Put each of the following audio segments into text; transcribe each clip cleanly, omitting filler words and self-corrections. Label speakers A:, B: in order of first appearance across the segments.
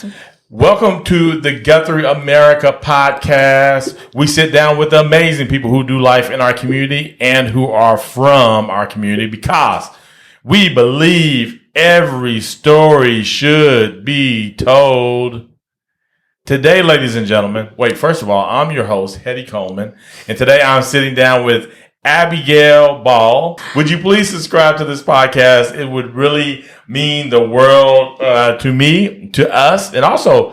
A: Awesome.
B: Welcome to the GuthrieAmerica podcast. We sit down with amazing people who do life in our community and who are from our community because we believe every story should be told. Today, ladies and gentlemen, first of all, I'm your host, Hetty Coleman, and today I'm sitting down with Abigail Ball. Would you please subscribe to this podcast? It would really mean the world to me, to us, and also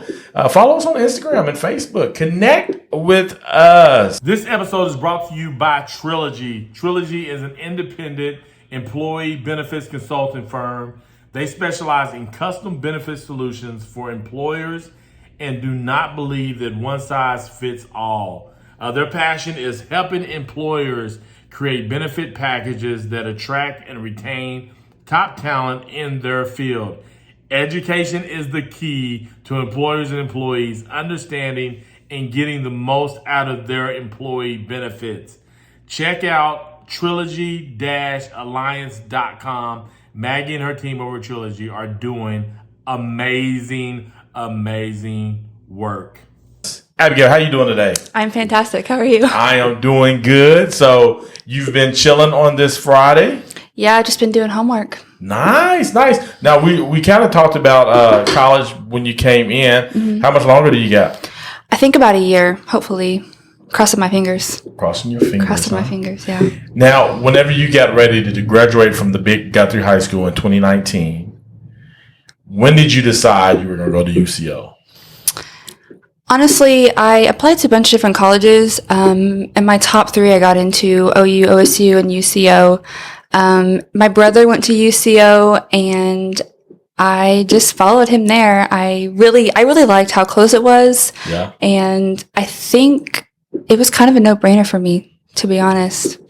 B: follow us on Instagram and Facebook. Connect with us. This episode is brought to you by Trilogy. Trilogy is an independent employee benefits consulting firm. They specialize in custom benefit solutions for employers and do not believe that one size fits all. Their passion is helping employers create benefit packages that attract and retain top talent in their field. Education is the key to employers and employees understanding and getting the most out of their employee benefits. Check out trilogy-alliance.com. Maggie and her team over at Trilogy are doing amazing work. Abigail, how you doing today?
A: I'm fantastic. How are you?
B: I am doing good. So you've been chilling on this Friday?
A: Yeah, I've just been doing homework.
B: Nice. Now, we kind of talked about college when you came in. Mm-hmm. How much longer do you got?
A: I think about a year, hopefully. Crossing my fingers.
B: Crossing your fingers.
A: Crossing my fingers, yeah.
B: Now, whenever you got ready to graduate from the big Guthrie High School in 2019, when did you decide you were going to go to UCO?
A: Honestly, I applied to a bunch of different colleges. And my top three I got into OU, OSU, and UCO. My brother went to UCO, and I just followed him there. I really liked how close it was.
B: Yeah.
A: And I think it was kind of a no-brainer for me, to be honest.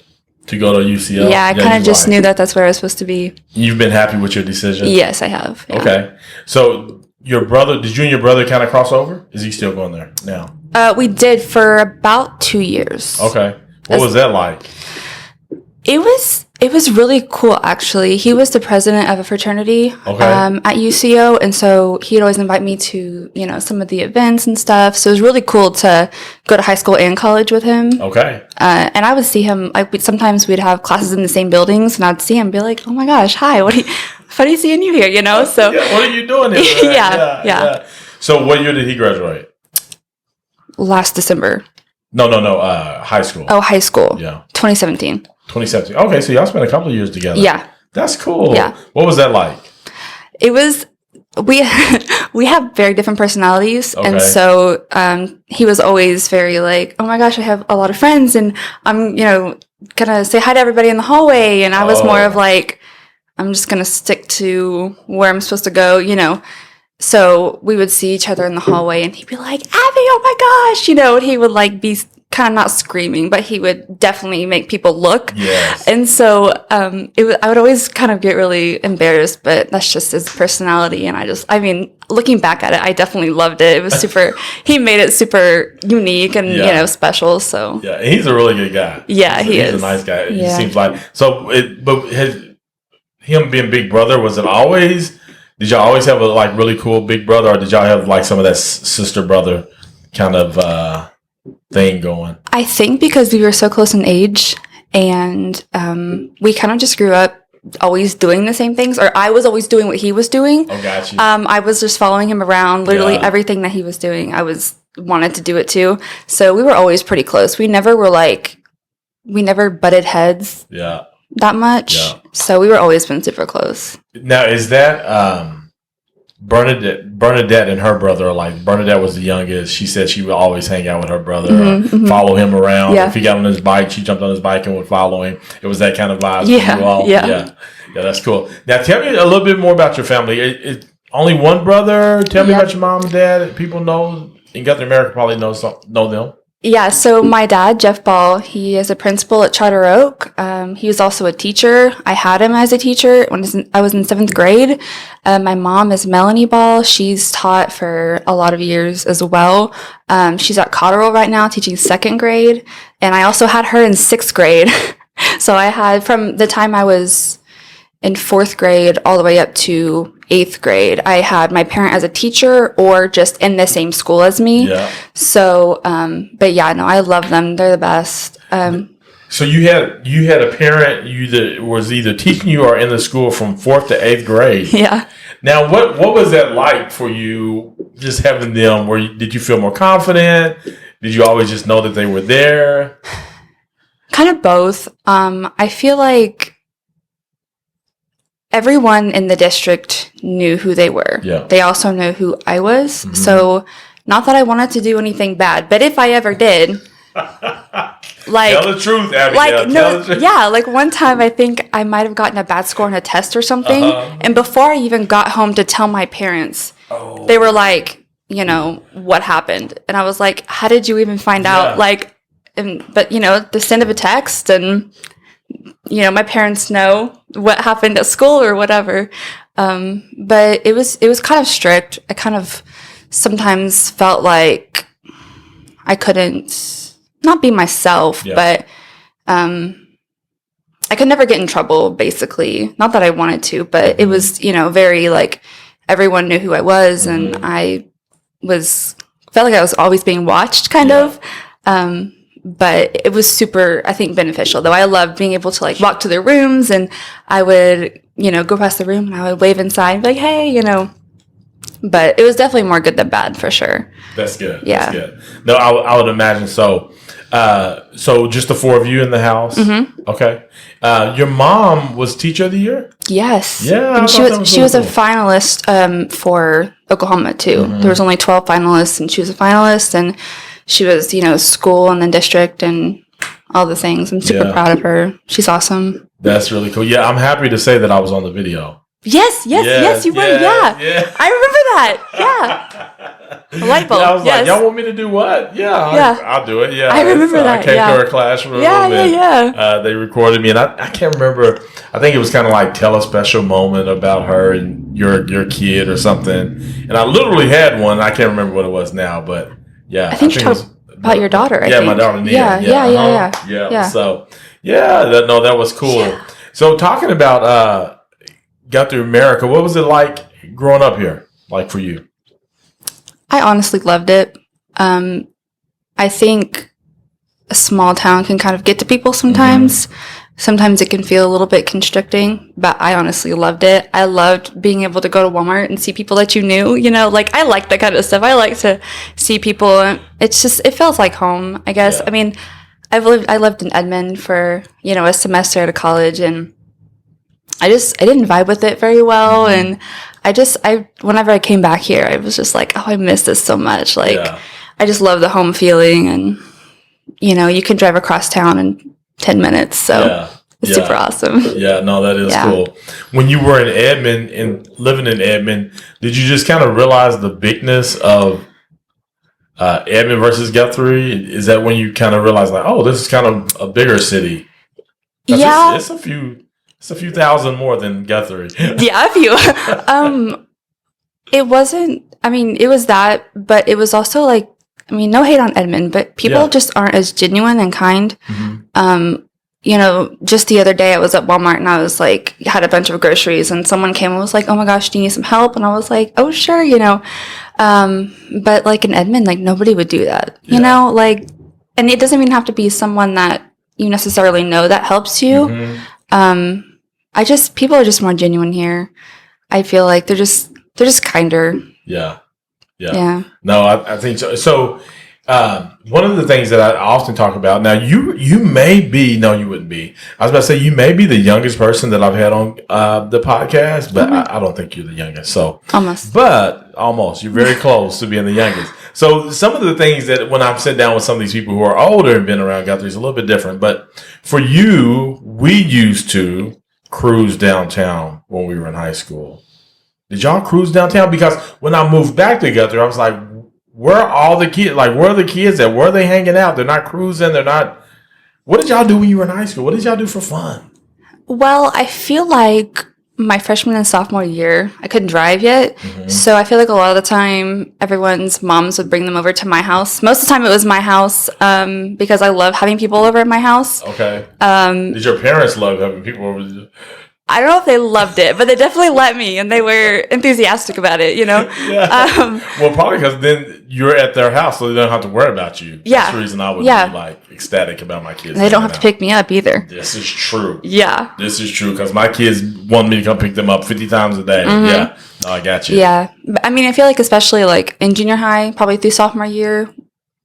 B: To go to UCO?
A: Yeah, I kind of just knew that that's where I was supposed to be.
B: You've been happy with your decision?
A: Yes, I have. Yeah.
B: Okay. So your brother, did you and your brother kind of cross over? Is he still going there now?
A: We did for about 2 years.
B: Okay. What was that like?
A: It was really cool, actually. He was the president of a fraternity at UCO, and so he'd always invite me to, some of the events and stuff. So it was really cool to go to high school and college with him.
B: Okay.
A: And I would see him, sometimes we'd have classes in the same buildings, and I'd see him and be like, oh my gosh, hi, funny seeing you here, So
B: yeah, what are you doing here?
A: Yeah.
B: So what year did he graduate?
A: Last December.
B: No, high school.
A: Oh, high school.
B: Yeah.
A: 2017.
B: 2017. Okay, so y'all spent a couple of years together.
A: Yeah.
B: That's cool.
A: Yeah.
B: What was that like?
A: It was, we have very different personalities.
B: Okay.
A: And so he was always very like, oh my gosh, I have a lot of friends and I'm, going to say hi to everybody in the hallway. And I was more of like, I'm just going to stick to where I'm supposed to go, So we would see each other in the hallway and he'd be like, Abby, oh my gosh, and he would like be kind of not screaming, but he would definitely make people look.
B: Yes.
A: And so I would always kind of get really embarrassed, but that's just his personality. And looking back at it, I definitely loved it. It was he made it super unique and, special. So
B: yeah, he's a really good guy.
A: Yeah, he's
B: a nice guy.
A: Yeah.
B: It seems like, him being big brother, was it always, did y'all always have a really cool big brother, or did y'all have some of that sister brother kind of, thing going?
A: I think because we were so close in age and we kind of just grew up always doing the same things, or I was always doing what he was doing.
B: Oh, got you.
A: I was just following him around. Literally everything that he was doing, I wanted to do it too. So we were always pretty close. We never butted heads that much. Yeah. So we were always been super close.
B: Now, is that Bernadette and her brother, Bernadette was the youngest. She said she would always hang out with her brother, follow him around. Yeah. If he got on his bike, she jumped on his bike and would follow him. It was that kind of vibe. Yeah, that's cool. Now, tell me a little bit more about your family. It's only one brother. Tell me about your mom and dad. People know in GuthrieAmerica probably know them.
A: Yeah, so my dad, Jeff Ball, he is a principal at Charter Oak. He was also a teacher. I had him as a teacher when I was in 7th grade. My mom is Melanie Ball. She's taught for a lot of years as well. She's at Cotterill right now teaching 2nd grade. And I also had her in 6th grade. So I had from the time I was in 4th grade all the way up to, 8th grade. I had my parent as a teacher or just in the same school as me.
B: Yeah.
A: So, but yeah, no, I love them. They're the best.
B: So you had a parent that was either teaching you or in the school from 4th to 8th grade.
A: Yeah.
B: Now, what was that like for you, just having them? Did you feel more confident? Did you always just know that they were there?
A: Kind of both. I feel like everyone in the district knew who they were.
B: Yeah.
A: They also knew who I was. Mm-hmm. So, not that I wanted to do anything bad, but if I ever did, like,
B: tell the truth, Abigail. Tell the truth.
A: Yeah, like one time I think I might have gotten a bad score on a test or something, and before I even got home to tell my parents, they were like, what happened? And I was like, how did you even find out? Like, but the send of a text, and my parents know what happened at school or whatever. But it was kind of strict. I kind of sometimes felt like I couldn't not be myself, but I could never get in trouble, basically. Not that I wanted to, but it was, very like everyone knew who I was, and I felt like I was always being watched, kind of. But it was super, I think, beneficial, though. I loved being able to like walk to their rooms, and I would, go past the room and I would wave inside and be like, hey, But it was definitely more good than bad, for sure.
B: That's good.
A: Yeah.
B: That's good. No, I would imagine so. So just the 4 of you in the house? Mm-hmm. Okay. Your mom was Teacher of the Year?
A: Yes.
B: Yeah.
A: And she was a finalist for Oklahoma, too. Mm-hmm. There was only 12 finalists, and she was a finalist, and she was, school and then district and all the things. I'm super proud of her. She's awesome.
B: That's really cool. Yeah, I'm happy to say that I was on the video.
A: Yes, you were. Yeah. I remember that. Yeah. A light bulb.
B: I was like, y'all want me to do what? Yeah. I'll do it. Yeah.
A: I remember that.
B: I came to her classroom. They recorded me, and I can't remember. I think it was kind of like tell a special moment about her and your kid or something. And I literally had one. I can't remember what it was now, but yeah.
A: I think you talked about your daughter. I think.
B: My daughter Nia.
A: Yeah.
B: So that was cool. Yeah. So talking about GuthrieAmerica, what was it like growing up here? Like for you?
A: I honestly loved it. I think a small town can kind of get to people sometimes. Mm-hmm. Sometimes it can feel a little bit constricting, but I honestly loved it. I loved being able to go to Walmart and see people that you knew, like I like that kind of stuff. I like to see people. It feels like home, I guess. Yeah. I mean, I lived in Edmond for, a semester at a college, and I didn't vibe with it very well. Mm-hmm. And whenever I came back here, I was just like, oh, I miss this so much. Like, I just love the home feeling, and, you can drive across town in 10 minutes. So it's super awesome.
B: Yeah, no, that is cool. When you were in Edmond and living in Edmond, did you just kind of realize the bigness of Edmond versus Guthrie? Is that when you kind of realized like, oh, this is kind of a bigger city? It's a few thousand more than Guthrie.
A: Yeah, a few. It wasn't, it was that, but it was also like, no hate on Edmond, but people just aren't as genuine and kind. Mm-hmm. Just the other day I was at Walmart and I was like, had a bunch of groceries, and someone came and was like, oh my gosh, do you need some help? And I was like, oh, sure, but like in Edmond, like nobody would do that, and it doesn't even have to be someone that you necessarily know that helps you. Mm-hmm. People are just more genuine here. I feel like they're just kinder. Yeah.
B: No, I think so. So, one of the things that I often talk about, now you may be, no, you wouldn't be. I was about to say, you may be the youngest person that I've had on the podcast, but I don't think you're the youngest. So almost, you're very close to being the youngest. So some of the things that when I'm sitting down with some of these people who are older and been around Guthrie is a little bit different. But for you, we used to cruise downtown when we were in high school. Did y'all cruise downtown? Because when I moved back to Guthrie, I was like, where are all the kids? Like, where are the kids at? Where are they hanging out? They're not cruising. They're not. What did y'all do when you were in high school? What did y'all do for fun?
A: Well, I feel like my freshman and sophomore year, I couldn't drive yet. Mm-hmm. So I feel like a lot of the time, everyone's moms would bring them over to my house. Most of the time, it was my house because I love having people over at my house.
B: Okay. Did your parents love having people over?
A: I don't know if they loved it, but they definitely let me, and they were enthusiastic about it,
B: Yeah. Well, probably because then you're at their house, so they don't have to worry about you.
A: Yeah.
B: That's the reason I would be like ecstatic about my kids.
A: And they don't have to pick me up either.
B: This is true.
A: Yeah.
B: This is true because my kids want me to come pick them up 50 times a day. Mm-hmm. Yeah. No, I got you.
A: Yeah. I mean, I feel like especially like in junior high, probably through sophomore year,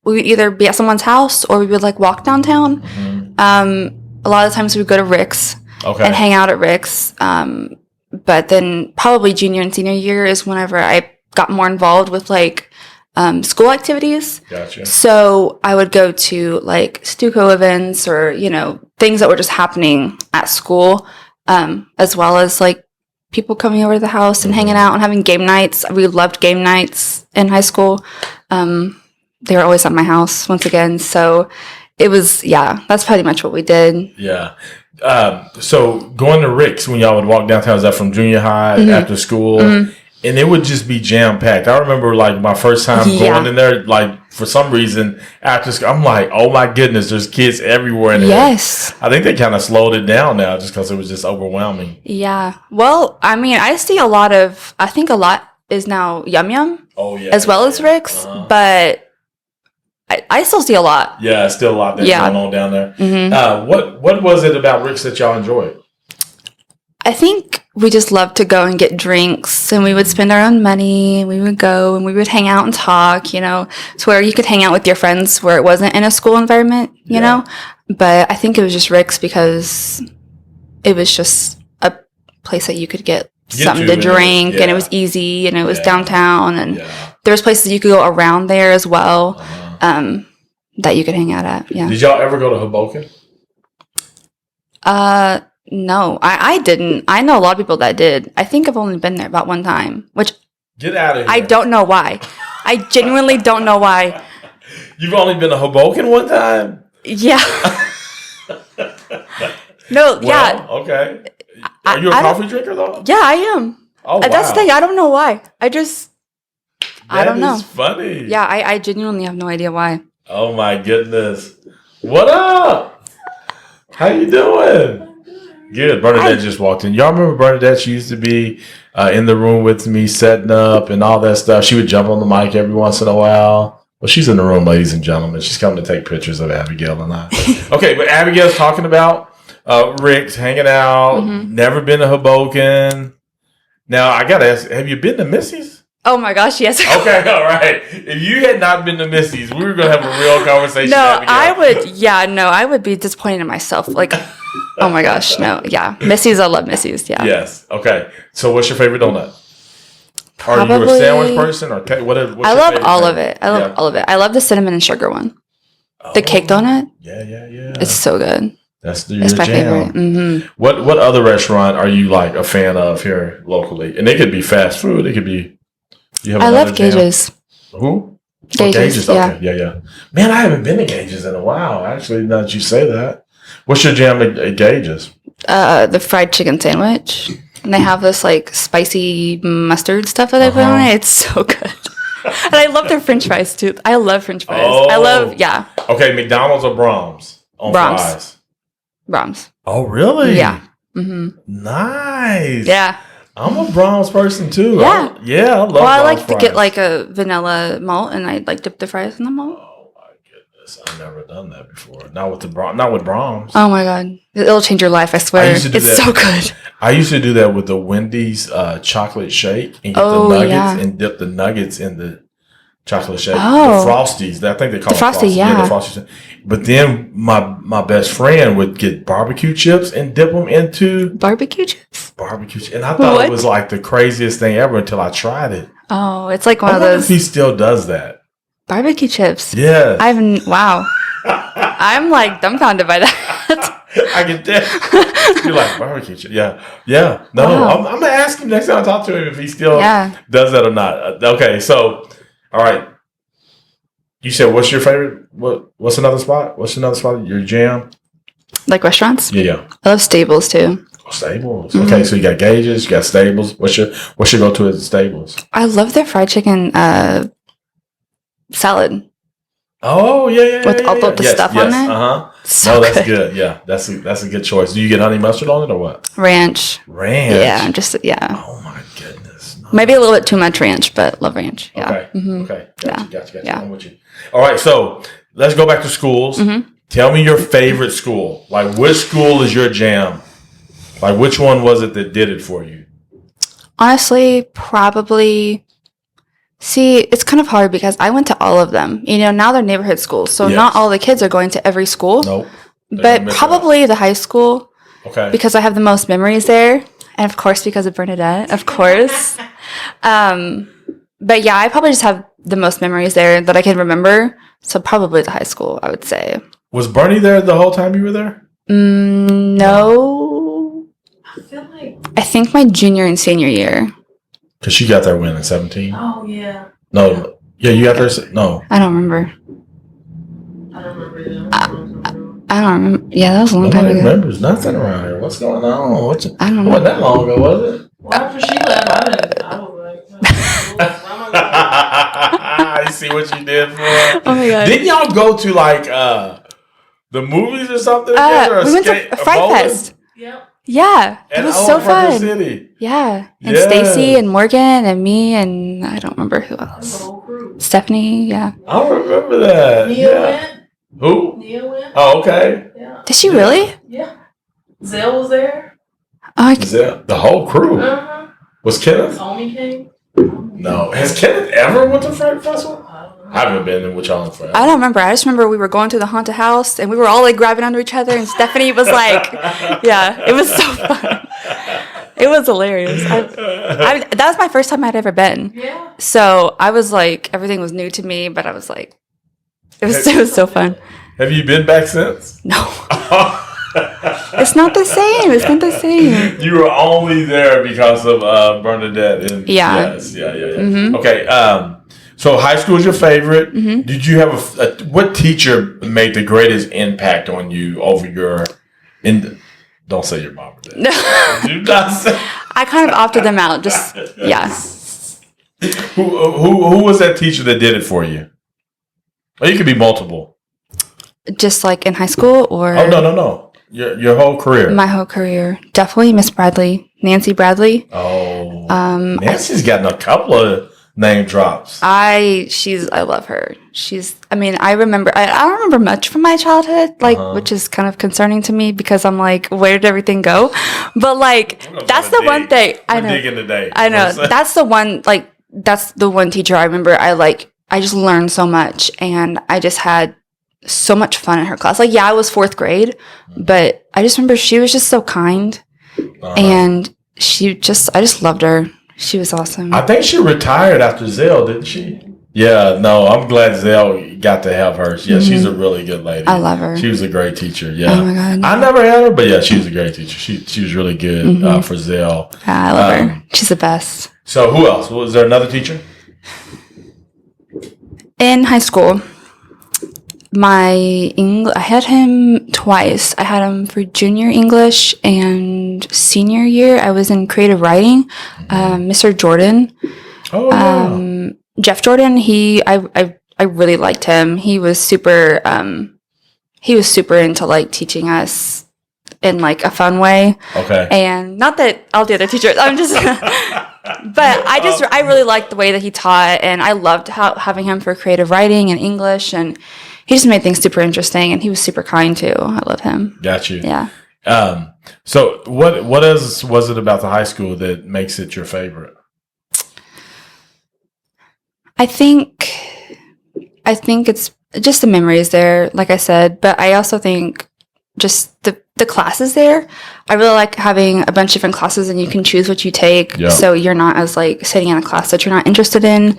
A: we would either be at someone's house or we would like walk downtown. Mm-hmm. A lot of the times we would go to Rick's. Okay. And hang out at Rick's. But then probably junior and senior year is whenever I got more involved with like school activities.
B: Gotcha.
A: So I would go to like Stuco events or, things that were just happening at school, as well as like people coming over to the house and hanging out and having game nights. We loved game nights in high school. They were always at my house once again. So it was, that's pretty much what we did.
B: Yeah. So going to Rick's when y'all would walk downtown, is that from junior high after school? Mm-hmm. And it would just be jam packed. I remember like my first time going in there, like for some reason after school, I'm like, oh my goodness, there's kids everywhere in there.
A: Yes.
B: I think they kind of slowed it down now just because it was just overwhelming.
A: Yeah. Well, I mean, I think a lot is now Yum Yum.
B: Oh yeah.
A: As well as Rick's, but I still see a lot.
B: Yeah, still a lot that's going on down there. Mm-hmm. What was it about Rick's that y'all enjoyed?
A: I think we just loved to go and get drinks, and we would spend our own money. We would go and we would hang out and talk, to where you could hang out with your friends where it wasn't in a school environment, you know. But I think it was just Rick's because it was just a place that you could get something to drink, and it was easy, and it was downtown, and there was places you could go around there as well. That you could hang out at. Yeah.
B: Did y'all ever go to Hoboken?
A: No, I didn't. I know a lot of people that did. I think I've only been there about one time, which
B: get out of here.
A: I don't know why. I genuinely don't know why.
B: You've only been to Hoboken one time?
A: Yeah. No, yeah.
B: Okay. Are you a coffee drinker though?
A: Yeah, I am.
B: Oh, wow.
A: That's the thing. I don't know why. I don't know.
B: That is funny.
A: Yeah, I genuinely have no idea why.
B: Oh my goodness. What up? How you doing? Good. Bernadette just walked in. Y'all remember Bernadette? She used to be in the room with me setting up and all that stuff. She would jump on the mic every once in a while. Well, she's in the room, ladies and gentlemen. She's coming to take pictures of Abigail and I. Okay, but Abigail's talking about Rick's, hanging out, never been to Hoboken. Now, I got to ask, have you been to Missy's?
A: Oh my gosh, yes.
B: Okay, all right. If you had not been to Missy's, we were going to have a real conversation.
A: No, I would be disappointed in myself. Like, oh my gosh, no, yeah. Missy's, I love Missy's, yeah.
B: Yes, okay. So what's your favorite donut?
A: Probably,
B: are you a sandwich person or cake?
A: I love all of it. I love all of it. I love the cinnamon and sugar one. The cake donut.
B: Yeah.
A: It's so good.
B: It's my jam.
A: Favorite. Mm-hmm.
B: What other restaurant are you like a fan of here locally? And it could be fast food. It could be.
A: I love Gage's.
B: Who?
A: Gage's.
B: Okay. Yeah. Man, I haven't been to Gage's in a while. Actually, now that you say that, what's your jam at Gage's?
A: The fried chicken sandwich. And they have this like spicy mustard stuff that they put on it. It's so good. And I love their French fries too. I love French fries.
B: Oh. Okay, McDonald's or Brahms on fries?
A: Brahms.
B: Oh, really?
A: Yeah. Mm-hmm.
B: Nice.
A: Yeah.
B: I'm a Brahms person too.
A: Yeah.
B: I love Brahms
A: I like
B: fries.
A: to get like a vanilla malt, and I like dip the fries in the malt.
B: Oh my goodness, I've never done that before. Not with Brahms.
A: Oh my god, it'll change your life. I swear. It's so good.
B: I used to do that with the Wendy's chocolate shake and get the nuggets and dip the nuggets in the chocolate shake.
A: Oh.
B: The Frosties. I think they call
A: the
B: them
A: Frosty.
B: Frosties.
A: Yeah.
B: The Frosties. But then my best friend would get barbecue chips and dip them into
A: barbecue chips.
B: And I thought it was like the craziest thing ever until I tried it.
A: Oh, it's like one of those.
B: If he still does that.
A: Barbecue chips.
B: Yeah.
A: Wow. I'm like dumbfounded by that.
B: I get that. You're like barbecue chips. Yeah. No, wow. I'm gonna ask him next time I talk to him if he still does that or not. Okay, so all right. You said what's your favorite? What's another spot? Your jam?
A: Like restaurants?
B: Yeah.
A: I love Stables too.
B: Stables. Mm-hmm. Okay, so you got Gage's, you got Stables. What's your go-to at Stables?
A: I love their fried chicken salad.
B: Oh yeah.
A: With all of the stuff on it. So
B: that's
A: good.
B: good. Yeah, that's a good choice. Do you get honey mustard on it or what?
A: Ranch. Yeah,
B: Oh my goodness. No.
A: Maybe a little bit too much ranch, but love ranch. Yeah.
B: Okay. Okay. Gotcha.
A: Yeah.
B: I'm with you. All right. So let's go back to schools. Tell me your favorite school. Like, which school is your jam? Like, which one was it that did it for you?
A: Honestly, probably. See, it's kind of hard because I went to all of them. Now they're neighborhood schools, so not all the kids are going to every school.
B: Nope.
A: But probably the high school.
B: Okay.
A: Because I have the most memories there. And of course, because of Bernadette, of course. But yeah, I probably just have the most memories there that I can remember. So probably the high school, I would say.
B: Was Bernie there the whole time you were there?
A: No. I think my junior and senior year.
B: Because she got there when, in 17?
C: Oh, yeah.
B: No. Yeah, you got there? No.
A: I don't remember.
C: I don't remember either.
A: I don't remember. Yeah, that was a long time
B: Nobody
A: ago.
B: remembers nothing around here. What's going on?
A: I don't know.
B: Wasn't that long ago, was it?
C: Well, after she left, I was like,
B: I see what you did for her.
A: Oh my God.
B: Didn't y'all go to like the movies or something together?
A: We went to Fright Fest.
C: Yep.
A: Yeah, it was so fun.
B: City.
A: Yeah, and
B: Yeah.
A: Stacy and Morgan and me and I don't remember who
C: The
A: else.
C: whole crew.
A: Stephanie, yeah.
B: I don't remember that.
C: Nia
B: Yeah.
C: went.
B: Who?
C: Nia went.
B: Oh, okay.
C: Yeah.
A: Did she really?
C: Yeah. Zell was there.
A: Oh,
B: Is that the whole crew?
C: Uh-huh.
B: Was Kenneth?
C: Omi came.
B: No. Has Kenneth ever went to Fright Festival?
C: I don't know.
B: I haven't been with y'all in forever.
A: I don't remember. I just remember we were going to the haunted house and we were all like grabbing under each other and Stephanie was like, yeah, it was so fun. It was hilarious. That was my first time I'd ever been.
C: Yeah.
A: So I was like, everything was new to me, but I was like, it was so fun.
B: Have you been back since?
A: No. It's not the same. It's not the same.
B: You were only there because of Bernadette. And
A: Yeah.
B: Yes. Yeah. Okay. So high school is your favorite. Did you have what teacher made the greatest impact on you over your? Don't say your mom or dad.
A: No.
B: Do not say.
A: I kind of opted them out. Just yeah.
B: Who was that teacher that did it for you? Or you could be multiple.
A: Just like in high school or
B: Oh no. Your whole career.
A: my whole career. Definitely Miss Bradley, Nancy Bradley.
B: Oh. Nancy's gotten a couple of name drops.
A: I love her. I don't remember much from my childhood, which is kind of concerning to me because I'm like, where did everything go? But like, that's the one thing I know.
B: Digging today.
A: I know. That's the one teacher I remember. I just learned so much and I just had so much fun in her class. Like, yeah, I was 4th grade, but I just remember she was just so kind and I just loved her. She was awesome.
B: I think she retired after Zell, didn't she? Yeah, no, I'm glad Zell got to have her. Yeah, she's a really good lady.
A: I love her.
B: She was a great teacher. Yeah.
A: Oh my God.
B: I never had her, but yeah, she was a great teacher. She was really good for Zell.
A: Yeah, I love her. She's the best.
B: So who else? Was there another teacher?
A: In high school, I had him twice. I had him for junior English and senior year. I was in creative writing. Mr. Jordan.
B: Oh, yeah.
A: Jeff Jordan, I really liked him. He was super into like teaching us in like a fun way.
B: Okay.
A: And not that all the other teachers, I'm just, but I really liked the way that he taught and I loved having him for creative writing and English and he just made things super interesting and he was super kind too. I love him.
B: Got you.
A: Yeah.
B: So what was it about the high school that makes it your favorite?
A: I think it's just the memories there, like I said, but I also think just the classes there. I really like having a bunch of different classes and you can choose what you take.
B: Yep.
A: So you're not as like sitting in a class that you're not interested in.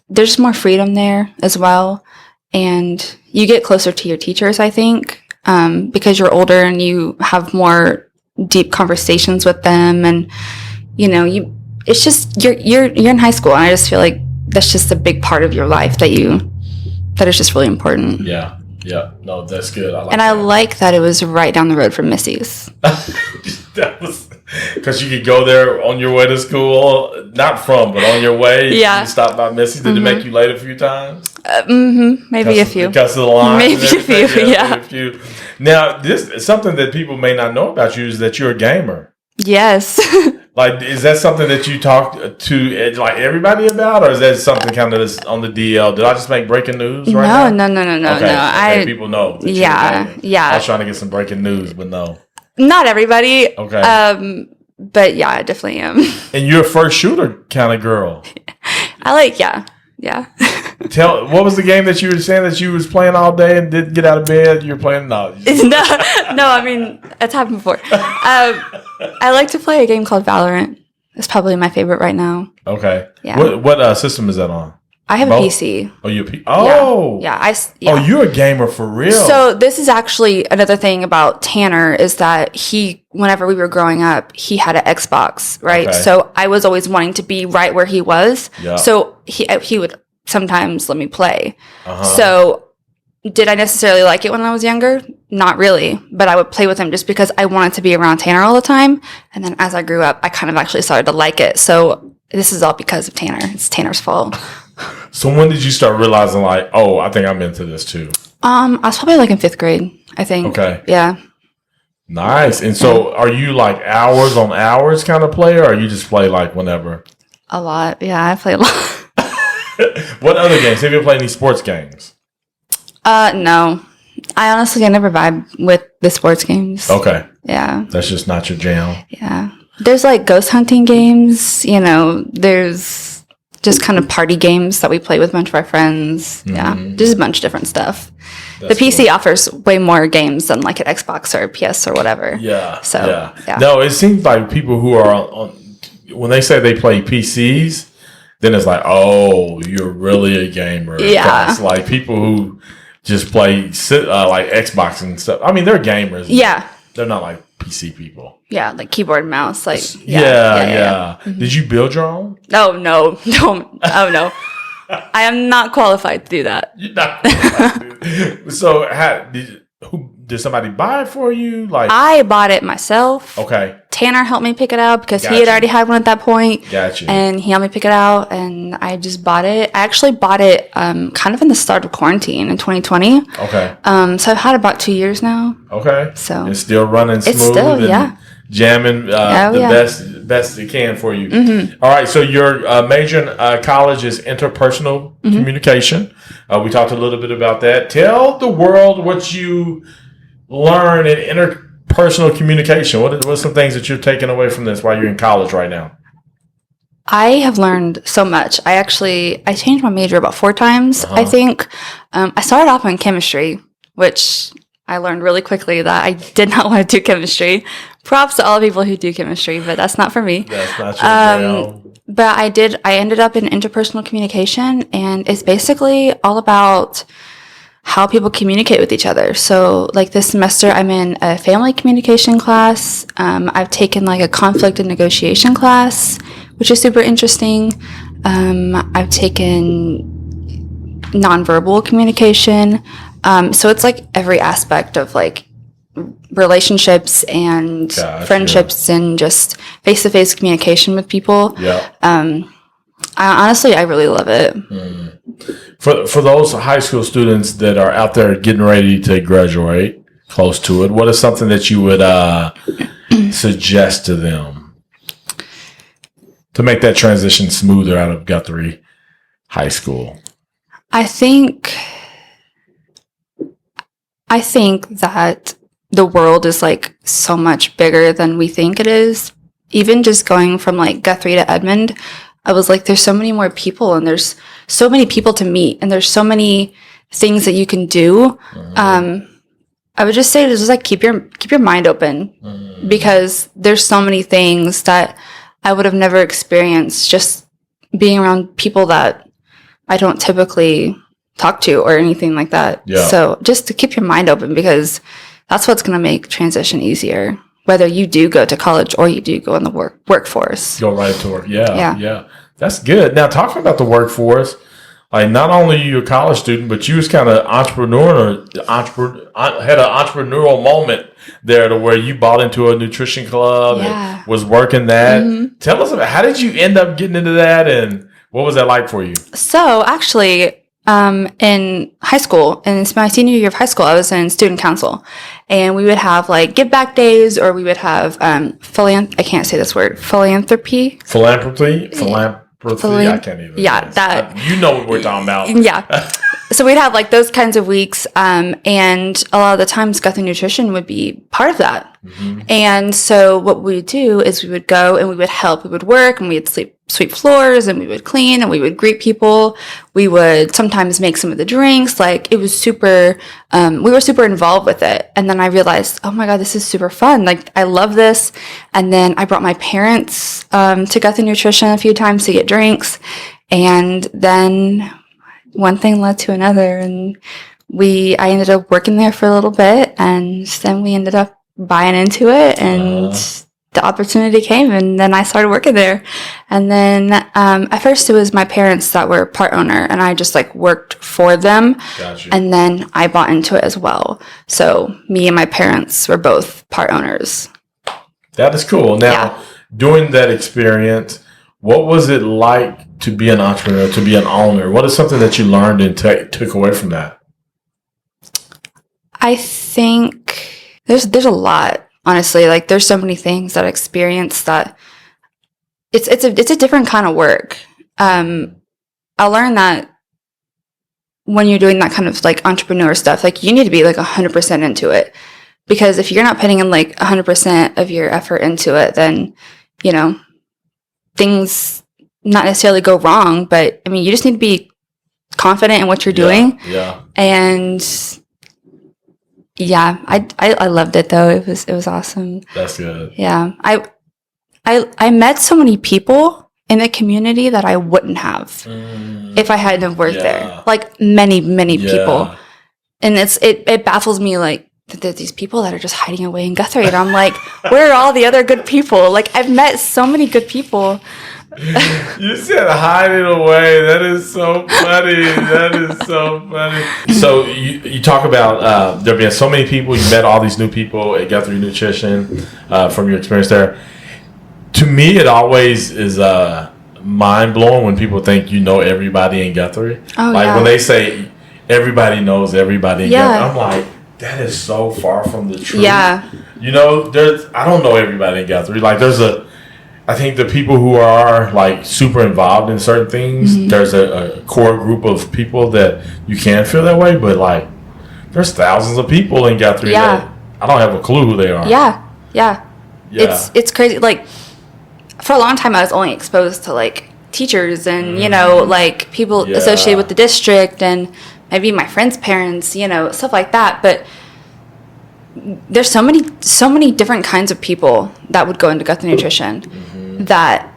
A: There's more freedom there as well. And you get closer to your teachers, I think, because you're older and you have more deep conversations with them. And, it's just, you're in high school. And I just feel like that's just a big part of your life that is just really important.
B: Yeah. Yeah. No, that's good.
A: I like that it was right down the road from Missy's.
B: That was Because you could go there on your way to school, not from, but on your way.
A: Yeah.
B: You stop by Missy's. Did it make you late a few times?
A: Maybe a few.
B: Because of the line.
A: Maybe a few. Yeah.
B: Maybe a few. Now, this is something that people may not know about you is that you're a gamer.
A: Yes.
B: Like, is that something that you talk to like everybody about, or is that something kind of that's on the DL? Did I just make breaking news right now?
A: No.
B: Okay, people know. That
A: Yeah.
B: I was trying to get some breaking news, but no.
A: Not everybody.
B: Okay.
A: But yeah, I definitely am.
B: And you're a first shooter kind of girl.
A: Yeah.
B: What was the game that you were saying that you was playing all day and didn't get out of bed? You were playing
A: no. I mean, it's happened before. I like to play a game called Valorant. It's probably my favorite right now.
B: Okay.
A: Yeah.
B: What system is that on?
A: I have a PC.
B: Oh, you a PC? Oh.
A: Yeah.
B: Oh, you're a gamer for real.
A: So this is actually another thing about Tanner is that whenever we were growing up, he had an Xbox, right?
B: Okay.
A: So I was always wanting to be right where he was.
B: Yeah.
A: So he would sometimes let me play.
B: Uh-huh.
A: So did I necessarily like it when I was younger? Not really, but I would play with him just because I wanted to be around Tanner all the time. And then as I grew up, I kind of actually started to like it. So this is all because of Tanner. It's Tanner's fault.
B: So when did you start realizing like, oh, I think I'm into this too?
A: I was probably like in 5th grade, I think. Okay. Yeah.
B: Nice. And so are you like hours on hours kind of player, or you just play like whenever?
A: A lot. Yeah, I play a lot.
B: What other games? Have you ever played any sports games?
A: No. I honestly never vibe with the sports games.
B: Okay.
A: Yeah.
B: That's just not your jam.
A: Yeah. There's like ghost hunting games, there's just kind of party games that we play with a bunch of our friends. Mm-hmm. Yeah. Just a bunch of different stuff. That's the PC offers way more games than like an Xbox or a PS or whatever.
B: Yeah.
A: So, yeah.
B: No, it seems like people who are on when they say they play PCs, then it's like, oh, you're really a gamer.
A: Yeah.
B: It's like people who just play like Xbox and stuff. I mean, they're gamers.
A: Yeah.
B: They're not like PC people.
A: Yeah, like keyboard and mouse. Like
B: yeah. Mm-hmm. Did you build your own?
A: Oh, no. Oh, no. I am not qualified to do that.
B: You're not qualified to do that. So, did somebody buy it for you? Like
A: I bought it myself.
B: Okay.
A: Tanner helped me pick it out because he had already had one at that point.
B: Gotcha.
A: And he helped me pick it out, and I just bought it. I actually bought it kind of in the start of quarantine in 2020.
B: Okay.
A: So I've had it about 2 years now.
B: Okay.
A: So
B: it's still running smooth.
A: It's still,
B: and jamming best it can for you. Mm-hmm. All right. So your major in college is Interpersonal Communication. We talked a little bit about that. Tell the world what you learn in interpersonal communication. What are some things that you're taking away from this while you're in college right now?
A: I have learned so much. I changed my major about 4 times, I think. I started off in chemistry, which I learned really quickly that I did not want to do chemistry. Props to all the people who do chemistry, but that's not for me.
B: That's not your
A: But I ended up in interpersonal communication, and it's basically all about how people communicate with each other. So like this semester, I'm in a family communication class. I've taken like a conflict and negotiation class, which is super interesting. I've taken nonverbal communication. So it's like every aspect of like relationships and friendships and just face-to-face communication with people.
B: Yeah.
A: I really love it.
B: For those high school students that are out there getting ready to graduate, close to it, what is something that you would suggest to them to make that transition smoother out of Guthrie High School?
A: I think that the world is like so much bigger than we think it is. Even just going from like Guthrie to Edmond, I was like, there's so many more people and there's so many people to meet and there's so many things that you can do. I would just say just like keep your mind open because there's so many things that I would have never experienced just being around people that I don't typically talk to or anything like that.
B: Yeah.
A: So just to keep your mind open because that's what's going to make transition easier. Whether you do go to college or you do go in the workforce.
B: Go right to work. Yeah. That's good. Now, talking about the workforce, like not only you a college student, but you was kind of had an entrepreneurial moment there to where you bought into a nutrition club and was working that. Tell us about how did you end up getting into that, and what was that like for you?
A: So actually, in high school, and it's my senior year of high school, I was in student council, and we would have like give back days, or we would have I can't say this word, philanthropy. I can't even.
B: Yeah, that you know what we're talking about.
A: Yeah. So we'd have like those kinds of weeks, and a lot of the times Guthrie Nutrition would be part of that. And so what we would do is we would go and we would help. We would work and we would sweep floors and we would clean and we would greet people. We would sometimes make some of the drinks. Like it was super, we were super involved with it. And then I realized, oh my God, this is super fun. Like I love this. And then I brought my parents to Guthrie Nutrition a few times to get drinks. And then one thing led to another, and I ended up working there for a little bit, and then we ended up buying into it, and the opportunity came, and then I started working there. And then at first it was my parents that were part owner, and I just like worked for them.
B: Gotcha.
A: And then I bought into it as well. So me and my parents were both part owners.
B: That is cool. Now, during that experience, what was it like to be an entrepreneur, to be an owner? What is something that you learned and took away from that?
A: I think there's a lot, honestly. Like there's so many things that I experienced that it's a different kind of work. I learned that when you're doing that kind of like entrepreneur stuff, like you need to be like 100% into it, because if you're not putting in like 100% of your effort into it, then things not necessarily go wrong, but I mean, you just need to be confident in what you're doing.
B: Yeah.
A: And yeah, I loved it though. It was awesome.
B: That's good.
A: Yeah. I met so many people in the community that I wouldn't have if I hadn't worked there. Like many people. And it baffles me, like, that there's these people that are just hiding away in Guthrie, and I'm like, where are all the other good people? Like, I've met so many good people.
B: You said hiding away. That is so funny. So you talk about there being so many people. You met all these new people at Guthrie Nutrition from your experience there. To me, it always is mind blowing when people think you know everybody in Guthrie. When they say everybody knows everybody in Guthrie, I'm like, that is so far from the truth.
A: Yeah.
B: I don't know everybody in Guthrie. Like I think the people who are like super involved in certain things, there's a core group of people that you can feel that way, but like there's thousands of people in Guthrie that I don't have a clue who they are.
A: Yeah. It's crazy. Like for a long time I was only exposed to like teachers and like people associated with the district and maybe my friends' parents, stuff like that. But there's so many different kinds of people that would go into Guthrie Nutrition that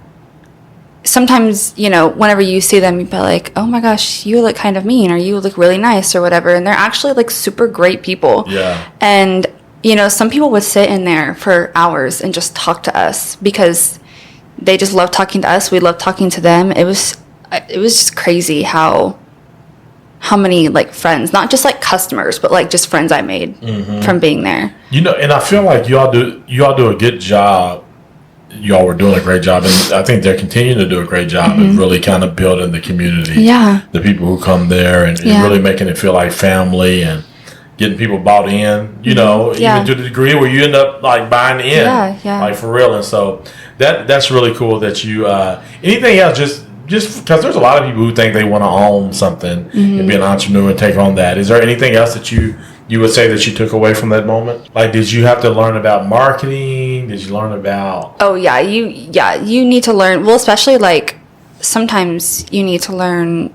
A: sometimes, whenever you see them, you'd be like, oh my gosh, you look kind of mean, or you look really nice or whatever. And they're actually like super great people. Yeah. And, some people would sit in there for hours and just talk to us because they just love talking to us. We love talking to them. It was just crazy how many like friends, not just like customers, but like just friends I made from being there.
B: And I feel like y'all do a good job. Y'all were doing a great job, and I think they're continuing to do a great job of really kind of building the community. Yeah, the people who come there and really making it feel like family and getting people bought in. Even to the degree where you end up like buying in, like for real. And so that's really cool that you. Anything else? Just because there's a lot of people who think they want to own something and be an entrepreneur and take on that. Is there anything else that you would say that you took away from that moment? Like, did you have to learn about marketing? Did you learn about?
A: Oh yeah, you need to learn. Well, especially like sometimes you need to learn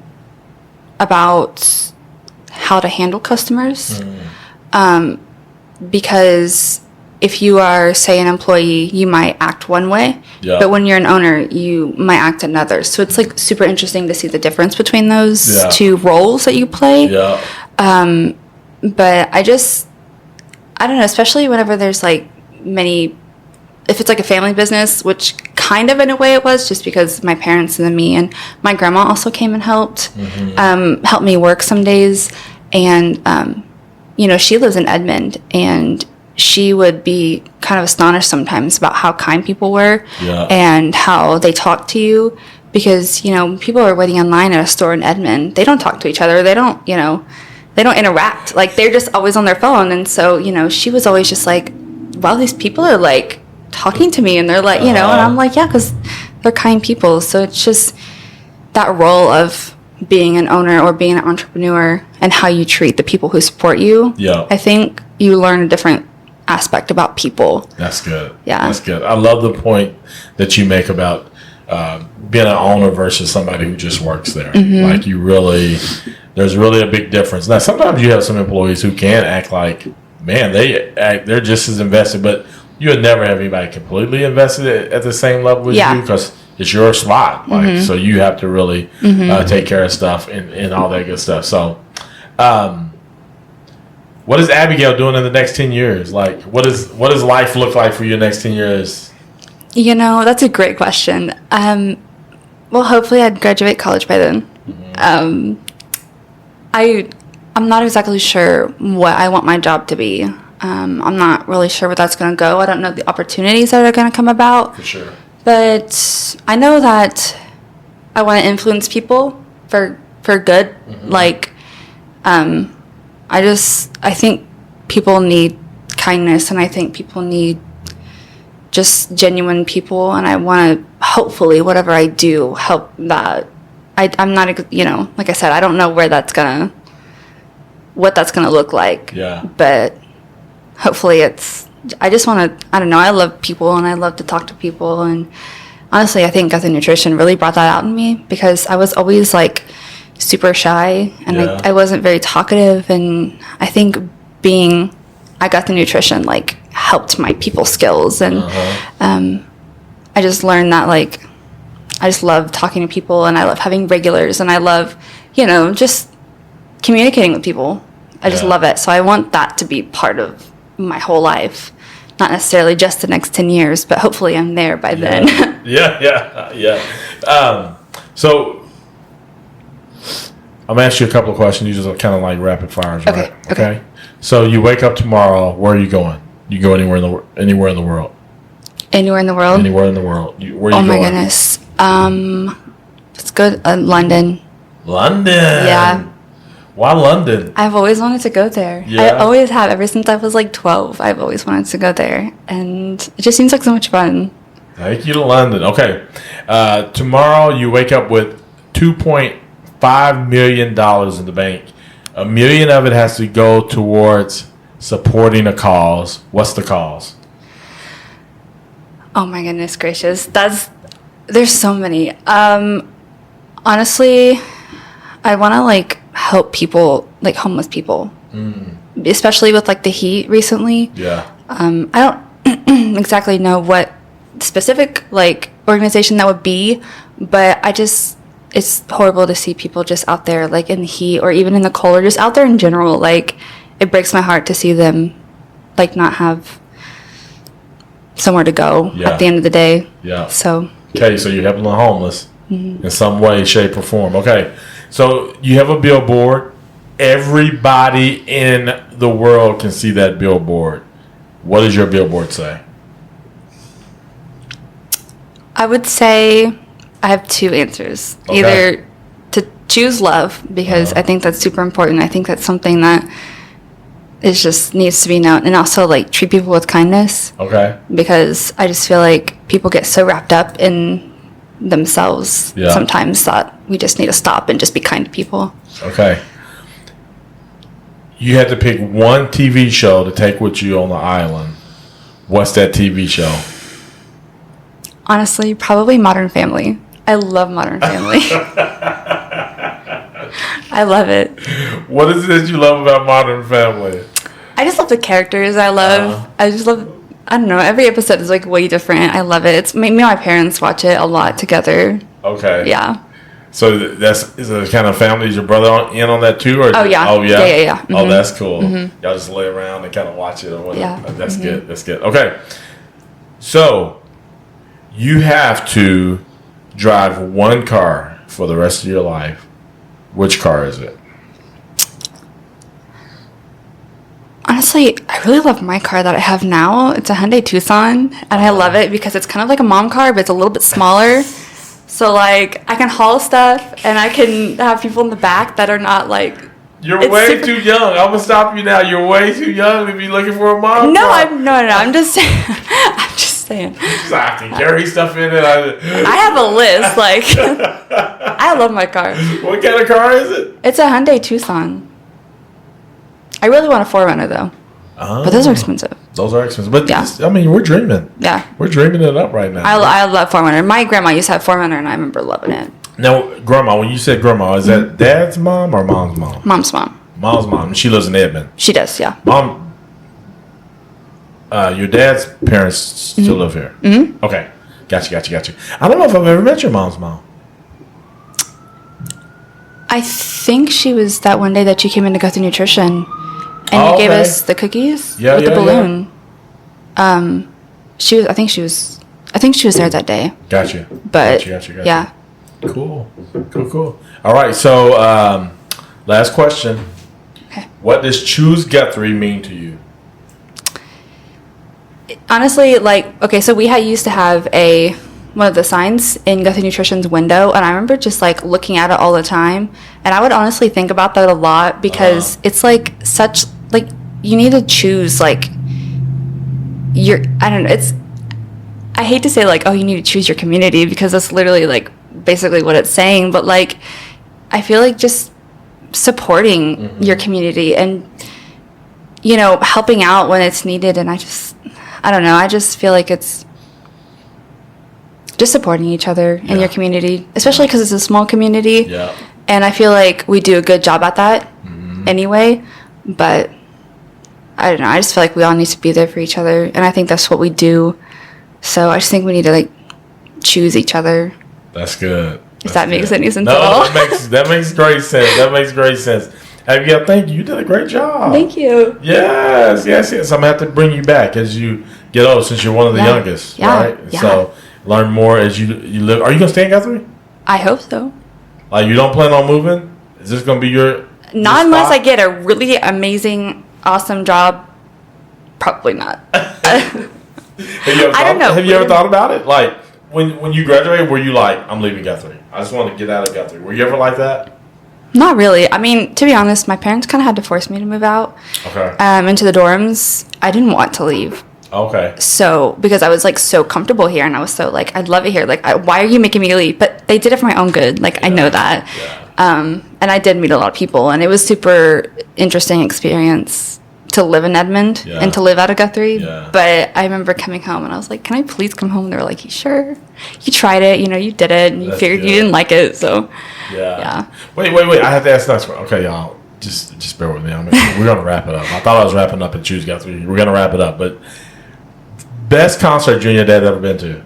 A: about how to handle customers, because if you are, say, an employee, you might act one way, but when you're an owner, you might act another. So it's like super interesting to see the difference between those two roles that you play. But I don't know, especially whenever there's like many if it's like a family business, which kind of in a way it was, just because my parents and then me and my grandma also came and helped, helped me work some days. And, you know, she lives in Edmond, and she would be kind of astonished sometimes about how kind people were and how they talked to you. Because, you know, people are waiting in line at a store in Edmond. They don't talk to each other. They don't, you know, they don't interact. Like, they're just always on their phone. And so, you know, she was always just like, wow, these people are, like, talking to me. And they're like, you know, and I'm like, yeah, because they're kind people. So it's just that role of being an owner or being an entrepreneur and how you treat the people who support you.
B: Yeah.
A: I think you learn a different aspect about people.
B: That's good.
A: Yeah.
B: That's good. I love the point that you make about being an owner versus somebody who just works there. Like, there's really a big difference. Now, sometimes you have some employees who can act like, man, they're just as invested, but you would never have anybody completely invested at the same level as you, because it's your spot. Like, so you have to really take care of stuff and all that good stuff. So, what is Abigail doing in the next 10 years? Like, what does life look like for you in the next 10 years?
A: You know, that's a great question. Well, hopefully I'd graduate college by then. I'm not exactly sure what I want my job to be. I'm not really sure where that's going to go. I don't know the opportunities that are going to come about.
B: For sure.
A: But I know that I want to influence people for good. Like, I think people need kindness, and I think people need just genuine people, and I want to, hopefully, whatever I do, help that. I'm not, you know, like I said, I don't know what that's gonna look like.
B: Yeah.
A: But hopefully I just want to, I don't know, I love people, and I love to talk to people, and honestly, I think Guthrie Nutrition really brought that out in me, because I was always, like, super shy, and I wasn't very talkative, and I think being at Guthrie Nutrition, like, helped my people skills, and I just learned that, like, I just love talking to people, and I love having regulars, and I love, you know, just communicating with people. I just love it. So I want that to be part of my whole life, not necessarily just the next 10 years, but hopefully I'm there by then.
B: So I'm gonna ask you a couple of questions. These are kind of like rapid fires, right? Okay. So you wake up tomorrow. Where are you going? You go anywhere in the world?
A: Anywhere in the world?
B: Anywhere in the world. Where are you going?
A: Oh my goodness. Let's go to London.
B: London.
A: Yeah.
B: Why London?
A: I've always wanted to go there.
B: Yeah.
A: I always have. Ever since I was like 12, I've always wanted to go there. And it just seems like so much fun.
B: Take you to London. Okay. Tomorrow you wake up with $2.5 million in the bank. $1 million of it has to go towards supporting a cause. What's the cause?
A: Oh my goodness gracious. There's so many. Honestly, I want to, like, help people, like homeless people, especially with, like, the heat recently.
B: Yeah.
A: I don't exactly know what specific, like, organization that would be, but it's horrible to see people just out there, like, in the heat or even in the cold, or just out there in general. Like, it breaks my heart to see them, like, not have somewhere to go at the end of the day.
B: Yeah.
A: So.
B: Okay, so you're helping the homeless in some way, shape, or form. Okay, so you have a billboard. Everybody in the world can see that billboard. What does your billboard say?
A: I would say I have two answers. Okay. Either to choose love, because I think that's super important. I think that's something that is just needs to be known, and also, like, treat people with kindness. Okay. Because I just feel like people get so wrapped up in themselves sometimes that we just need to stop and just be kind to people. Okay.
B: You had to pick one TV show to take with you on the island. What's that TV show?
A: Honestly, probably Modern Family. I love Modern Family. I love it.
B: What is it that you love about Modern Family?
A: I just love the characters. I don't know, every episode is, like, way different. I love it. It's me and my parents watch it a lot together.
B: Okay.
A: Yeah.
B: So is it kind of family? Is your brother in on that too? Or
A: oh yeah. Oh yeah. Yeah. Mm-hmm.
B: Oh, that's cool. Mm-hmm. Y'all just lay around and kind of watch it or whatever. Yeah. That's good. That's good. Okay. So you have to drive one car for the rest of your life. Which car is it?
A: Honestly, I really love my car that I have now. It's a Hyundai Tucson, and I love it because it's kind of like a mom car, but it's a little bit smaller. So, like, I can haul stuff, and I can have people in the back that are not, like...
B: You're way too young. I'm going to stop you now. You're way too young to be looking for a mom car.
A: I'm just saying. I'm just saying.
B: I can carry stuff in it.
A: I have a list, like... I love my car.
B: What kind of car is it?
A: It's a Hyundai Tucson. I really want a 4Runner, though.
B: Oh.
A: But those are expensive.
B: Those are expensive. But,
A: yeah.
B: I mean, we're dreaming.
A: Yeah.
B: We're dreaming it up right now.
A: I love 4Runner. My grandma used to have 4Runner, and I remember loving it.
B: Now, grandma, when you said grandma, is that dad's mom or mom's mom?
A: Mom's mom.
B: Mom's mom. She lives in Edmond.
A: She does, yeah.
B: Mom, your dad's parents still live here? Mm-hmm. Okay. Gotcha. I don't know if I've ever met your mom's mom.
A: I think she was that one day that you came into Guthrie Nutrition and you gave us the cookies with the balloon. Yeah. I think she was there that day.
B: Gotcha.
A: But
B: gotcha.
A: Yeah.
B: Cool. All right, so last question.
A: Okay.
B: What does Choose Guthrie mean to you?
A: Honestly, so we used to have one of the signs in Guthrie Nutrition's window, and I remember just looking at it all the time, and I would honestly think about that a lot because it's such you need to choose I don't know, I hate to say you need to choose your community because that's literally basically what it's saying, but I feel just supporting your community and helping out when it's needed, and I don't know, I just feel it's just supporting each other in your community, especially because it's a small community.
B: Yeah.
A: And I feel we do a good job at that anyway. But I don't know. I just feel we all need to be there for each other. And I think that's what we do. So I just think we need to choose each other.
B: That's good.
A: If that makes any sense
B: at all. That makes great sense. Abigail, thank you. You did a great job.
A: Thank you.
B: Yes. I'm going to have to bring you back as you get older since you're one of the youngest.
A: Yeah.
B: Right?
A: Yeah.
B: So learn more as you live. Are you going to stay in Guthrie?
A: I hope so.
B: You don't plan on moving? Is this going to be your
A: Not unless I get a really amazing, awesome job. Probably not.
B: Have you ever thought about it? When you graduated, were you I'm leaving Guthrie? I just want to get out of Guthrie. Were you ever like that?
A: Not really. I mean, to be honest, my parents kind of had to force me to move out.
B: Okay.
A: Into the dorms. I didn't want to leave.
B: Okay.
A: So, because I was so comfortable here and I was so I love it here. Why are you making me leave? But they did it for my own good. I know that. Yeah. And I did meet a lot of people, and it was super interesting experience to live in Edmond and to live out of Guthrie. Yeah. But I remember coming home and I was can I please come home? And they were you sure? You tried it, you did it, and you figured you didn't like it. So, yeah.
B: Wait. I have to ask the next one. Okay, y'all. Just bear with me. We're going to wrap it up. I thought I was wrapping up and Choose Guthrie. We're going to wrap it up. But best concert you and your dad ever been to?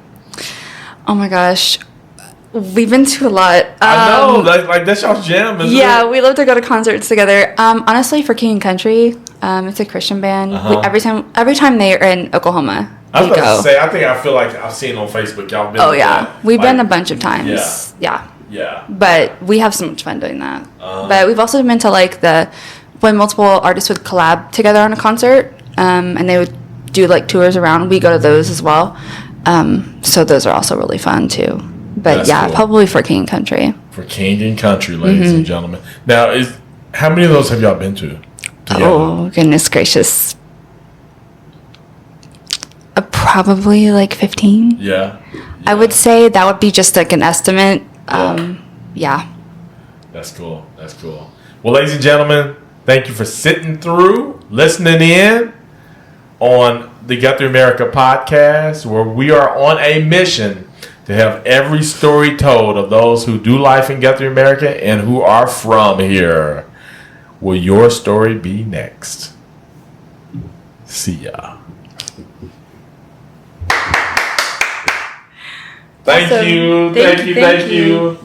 A: Oh, my gosh. We've been to a lot.
B: I know. That's y'all's jam, isn't it?
A: Yeah, we love to go to concerts together. Honestly, for King and Country, it's a Christian band. Every time they are in Oklahoma,
B: I was about to say, I feel I've seen on Facebook y'all been.
A: Oh, yeah. We've been a bunch of times. Yeah. But we have so much fun doing that. But we've also been to when multiple artists would collab together on a concert, and they would do tours around. We go to those as well. So those are also really fun too. But cool. Probably for King and Country.
B: For King and Country, ladies and gentlemen. Now, how many of those have y'all been to? Together?
A: Oh, goodness gracious. Probably 15.
B: Yeah.
A: I would say that would be just an estimate. Yeah.
B: That's cool. Well, ladies and gentlemen, thank you for sitting through, listening in on the GuthrieAmerica podcast, where we are on a mission to have every story told of those who do life in GuthrieAmerica and who are from here. Will your story be next? See ya. Thank you.